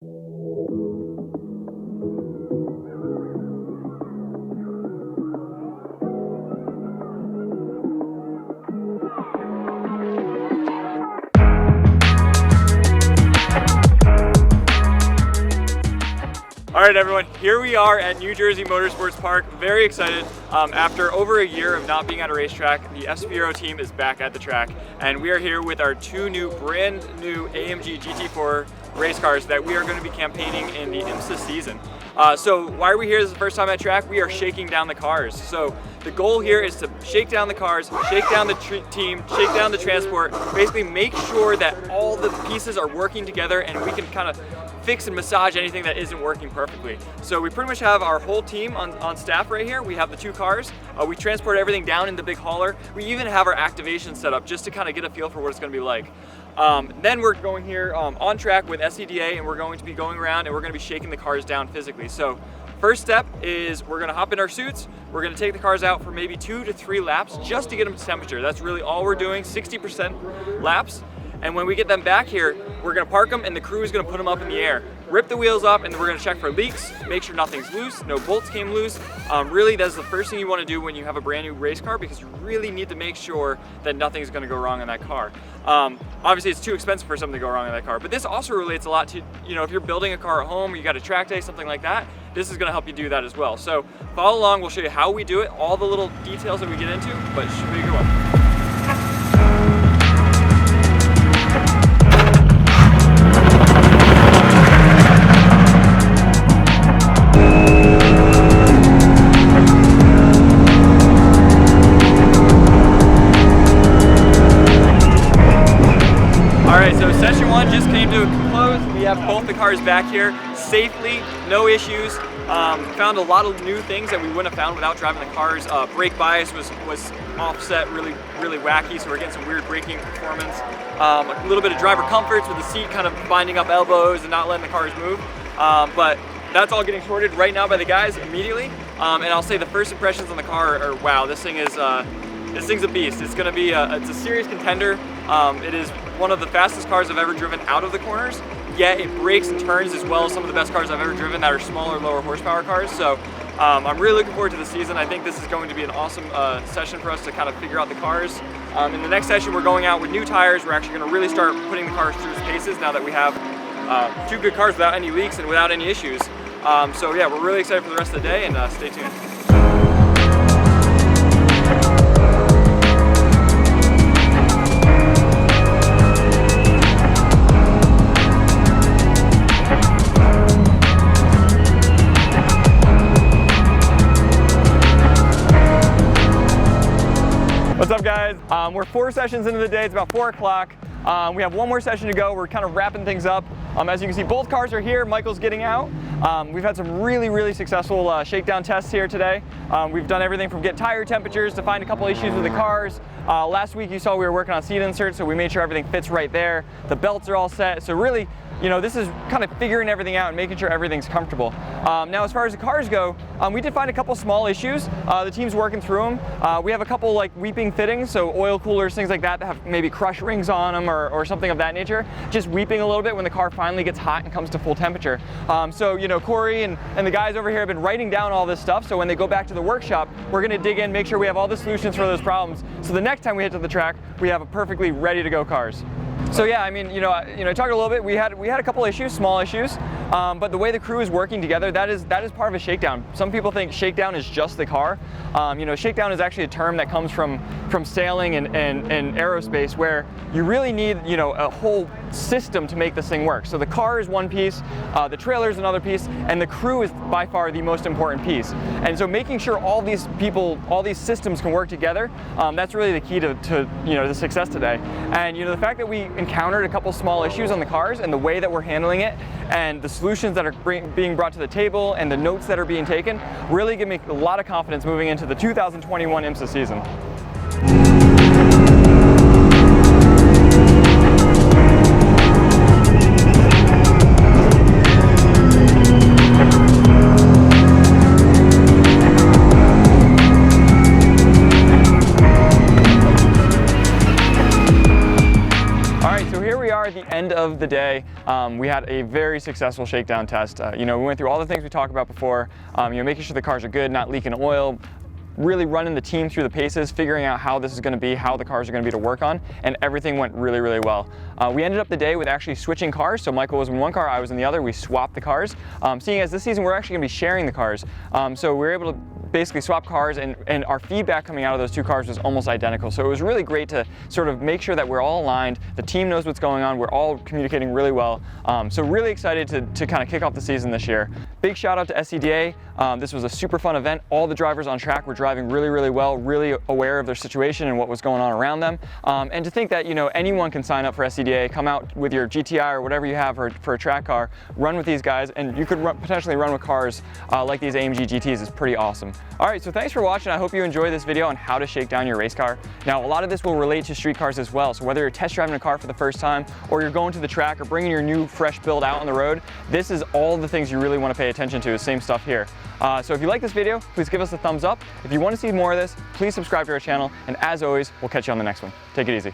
All right, everyone, here we are at New Jersey Motorsports Park. Very excited. After over a year of not being at a racetrack, the F-Sphero team is back at the track, and we are here with our two brand new AMG GT4 race cars that we are going to be campaigning in the IMSA season. So why are we here? This is the first time at track. We are shaking down the cars. So the goal here is to shake down the cars, shake down the team, shake down the transport, basically make sure that all the pieces are working together and we can kind of fix and massage anything that isn't working perfectly. So we pretty much have our whole team on staff right here. We have the two cars. We transport everything down in the big hauler. We even have our activation set up just to kind of get a feel for what it's going to be like. Then we're going here on track with SCDA, and we're going to be going around and we're going to be shaking the cars down physically. So first step is we're going to hop in our suits. We're going to take the cars out for maybe 2 to 3 laps just to get them to temperature. That's really all we're doing, 60% laps. And when we get them back here, we're gonna park them and the crew is gonna put them up in the air. Rip the wheels up, and then we're gonna check for leaks, make sure nothing's loose, no bolts came loose. Really, that's the first thing you wanna do when you have a brand new race car, because you really need to make sure that nothing's gonna go wrong in that car. Obviously, it's too expensive for something to go wrong in that car, but this also relates a lot to, if you're building a car at home or you got a track day, something like that, this is gonna help you do that as well. So follow along, we'll show you how we do it, all the little details that we get into, but it should be a good one. So session 1 just came to a close. We have both the cars back here safely, no issues. Found a lot of new things that we wouldn't have found without driving the cars. Brake bias was offset really wacky, so we're getting some weird braking performance. A little bit of driver comforts with the seat kind of binding up elbows and not letting the cars move. But that's all getting sorted right now by the guys immediately. And I'll say the first impressions on the car are, wow, this thing's a beast. It's gonna be it's a serious contender. It is one of the fastest cars I've ever driven out of the corners, yet it brakes and turns as well as some of the best cars I've ever driven that are smaller, lower horsepower cars. So I'm really looking forward to the season. I think this is going to be an awesome session for us to kind of figure out the cars. In the next session, we're going out with new tires. We're actually gonna really start putting the cars through its paces now that we have 2 good cars without any leaks and without any issues. So yeah, we're really excited for the rest of the day, and stay tuned. What's up, guys? We're 4 sessions into the day. It's about 4 o'clock. We have 1 more session to go. We're kind of wrapping things up. As you can see, both cars are here. Michael's getting out. We've had some really successful shakedown tests here today. We've done everything from get tire temperatures to find a couple issues with the cars. Last week you saw we were working on seat inserts, so we made sure everything fits right there. The belts are all set. So really, this is kind of figuring everything out and making sure everything's comfortable. Now, as far as the cars go, we did find a couple small issues. The team's working through them. We have a couple like weeping fittings, so oil coolers, things like that have maybe crush rings on them or something of that nature, just weeping a little bit when the car finally gets hot and comes to full temperature. So Corey and the guys over here have been writing down all this stuff, so when they go back to the workshop, we're gonna dig in, make sure we have all the solutions for those problems, so the next time we hit to the track, we have a perfectly ready to go cars. So yeah, I mean, talking a little bit, we had a couple issues, small issues, but the way the crew is working together, that is part of a shakedown. Some people think shakedown is just the car. Shakedown is actually a term that comes from sailing and aerospace, where you really need a whole system to make this thing work. So the car is one piece, the trailer is another piece, and the crew is by far the most important piece. And so making sure all these people, all these systems can work together, that's really the key to the success today. And the fact that we encountered a couple small issues on the cars and the way that we're handling it and the solutions that are being brought to the table and the notes that are being taken really give me a lot of confidence moving into the 2021 IMSA season. At the end of the day, we had a very successful shakedown test. We went through all the things we talked about before, making sure the cars are good, not leaking oil, really running the team through the paces, figuring out how this is going to be, how the cars are going to be to work on, and everything went really, really well. We ended up the day with actually switching cars, so Michael was in one car, I was in the other. We swapped the cars. Seeing as this season we're actually going to be sharing the cars, so we were able to basically swap cars, and our feedback coming out of those two cars was almost identical. So it was really great to sort of make sure that we're all aligned, the team knows what's going on, we're all communicating really well. So really excited to kind of kick off the season this year. Big shout out to SCDA. This was a super fun event. All the drivers on track were driving really, really well, really aware of their situation and what was going on around them. And to think that, anyone can sign up for SCDA, come out with your GTI or whatever you have for a track car, run with these guys, and you could potentially run with cars like these AMG GTs is pretty awesome. All right, so thanks for watching. I hope you enjoyed this video on how to shake down your race car. Now, a lot of this will relate to street cars as well. So whether you're test driving a car for the first time, or you're going to the track, or bringing your new fresh build out on the road, this is all the things you really want to pay attention to, the same stuff here. So if you like this video, please give us a thumbs up. If you want to see more of this, please subscribe to our channel. And as always, we'll catch you on the next one. Take it easy.